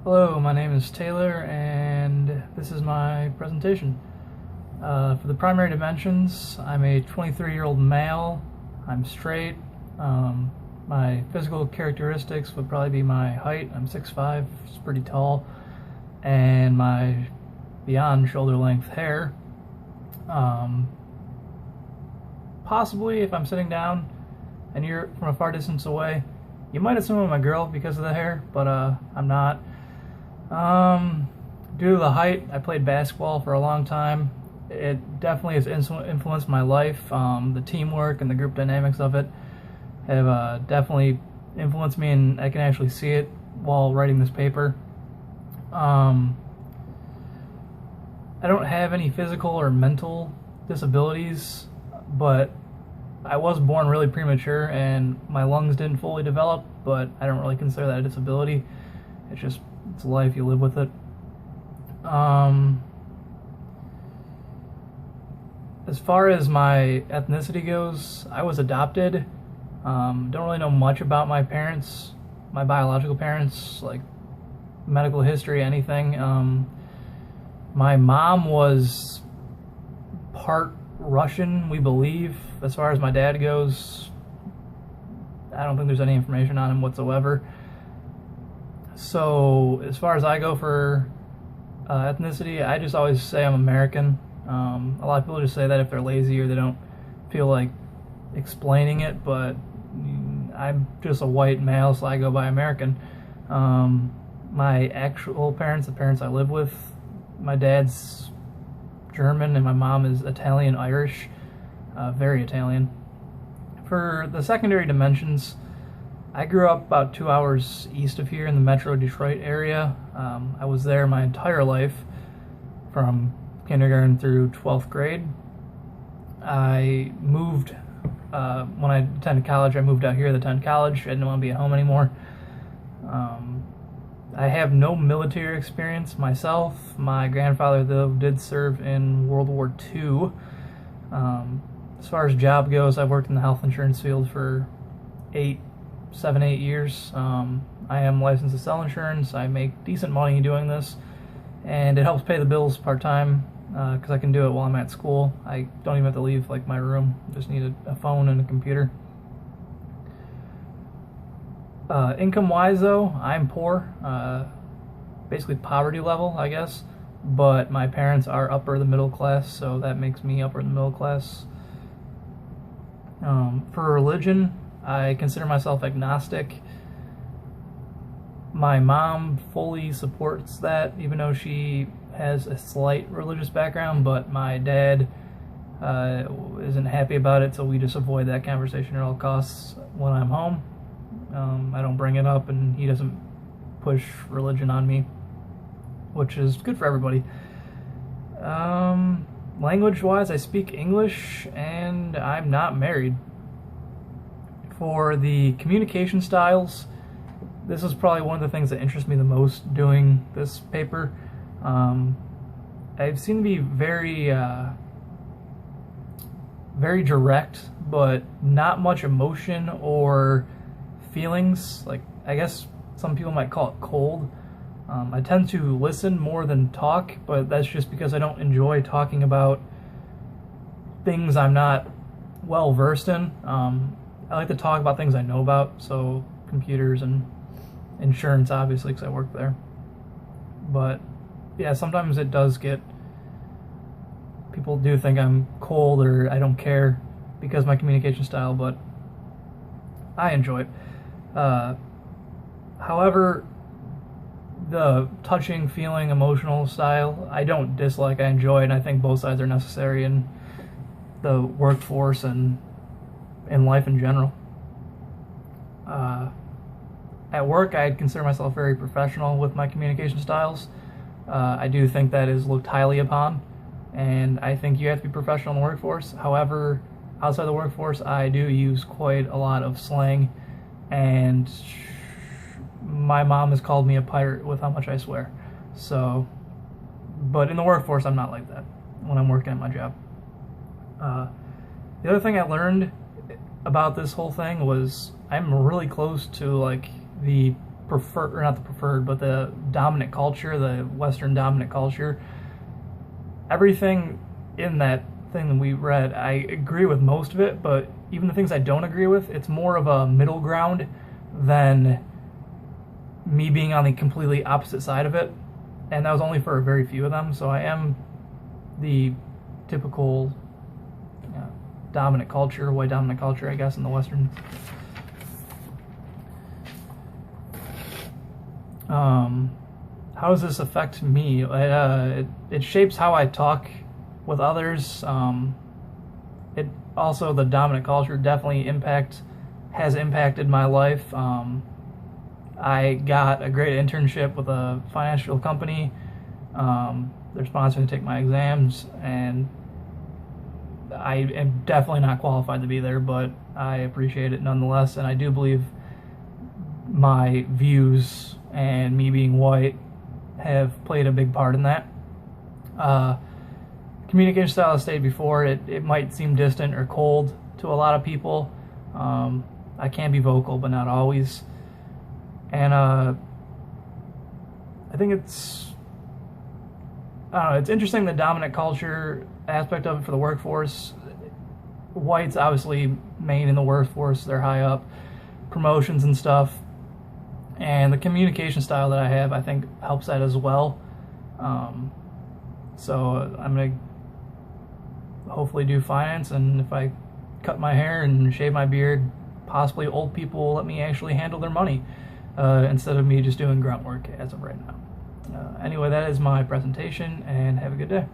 Hello, my name is Taylor, and this is my presentation. For the primary dimensions, I'm a 23-year-old male. I'm straight. My physical characteristics would probably be my height. I'm 6'5", it's pretty tall, and my beyond shoulder length hair. Possibly, if I'm sitting down and you're from a far distance away, you might assume I'm a girl because of the hair, but I'm not. Due to the height, I played basketball for a long time. It definitely has influenced my life. The teamwork and the group dynamics of it have definitely influenced me, and I can actually see it while writing this paper. I don't have any physical or mental disabilities, but I was born really premature and my lungs didn't fully develop, but I don't really consider that a disability. It's life, you live with it. As far as my ethnicity goes, I was adopted. Don't really know much about my parents, my biological parents, like medical history, anything. My mom was part Russian, we believe. As far as my dad goes, I don't think there's any information on him whatsoever. So as far as I go for ethnicity, I just always say I'm American. A lot of people just say that if they're lazy or they don't feel like explaining it, but I'm just a white male, so I go by American. My actual parents, the parents I live with, my dad's German and my mom is Italian-Irish, very Italian. For the secondary dimensions, I grew up about 2 hours east of here in the Metro Detroit area. I was there my entire life, from kindergarten through 12th grade. I moved, when I attended college, I moved out here to attend college. I didn't want to be at home anymore. I have no military experience myself. My grandfather, though, did serve in World War II. As far as job goes, I've worked in the health insurance field for 7, 8 years. I am licensed to sell insurance. I make decent money doing this, and it helps pay the bills part-time because I can do it while I'm at school. I don't even have to leave like my room. Just need a phone and a computer. Income-wise, though, I'm poor. Basically poverty level, I guess. But my parents are upper the middle class, so that makes me upper the middle class. For religion, I consider myself agnostic. My mom fully supports that, even though she has a slight religious background, but my dad isn't happy about it, so we just avoid that conversation at all costs when I'm home. I don't bring it up, and he doesn't push religion on me, which is good for everybody. Language-wise, I speak English, and I'm not married. For the communication styles, this is probably one of the things that interests me the most doing this paper. I seem to be very direct, but not much emotion or feelings. Like, I guess some people might call it cold. I tend to listen more than talk, but that's just because I don't enjoy talking about things I'm not well versed in. I like to talk about things I know about, so computers and insurance, obviously, because I work there. But yeah, sometimes it does get, people do think I'm cold or I don't care because of my communication style, but I enjoy it. However, the touching, feeling, emotional style, I don't dislike, I enjoy it, and I think both sides are necessary in the workforce and in life in general. At work, I'd consider myself very professional with my communication styles. I do think that is looked highly upon, and I think you have to be professional in the workforce. However, outside the workforce, I do use quite a lot of slang, and my mom has called me a pirate with how much I swear. So, but in the workforce, I'm not like that when I'm working at my job. The other thing I learned about this whole thing was I'm really close to like the preferred, or not the preferred, but the dominant culture, the Western dominant culture. Everything in that thing that we read, I agree with most of it, but even the things I don't agree with, it's more of a middle ground than me being on the completely opposite side of it. And that was only for a very few of them, so I am the typical dominant culture, white dominant culture, I guess, in the Western. How does this affect me? It shapes how I talk with others. It also, the dominant culture definitely has impacted my life. I got a great internship with a financial company. They're sponsoring to take my exams, and I am definitely not qualified to be there, but I appreciate it nonetheless, and I do believe my views and me being white have played a big part in that. Communication style I stated before, it might seem distant or cold to a lot of people. I can be vocal, but not always. And I think it's interesting, the dominant culture aspect of it for the workforce. Whites obviously main in the workforce, they're high up, promotions and stuff. And the communication style that I have, I think, helps that as well. So I'm going to hopefully do finance, and if I cut my hair and shave my beard, possibly old people will let me actually handle their money instead of me just doing grunt work as of right now. Anyway, that is my presentation, and have a good day.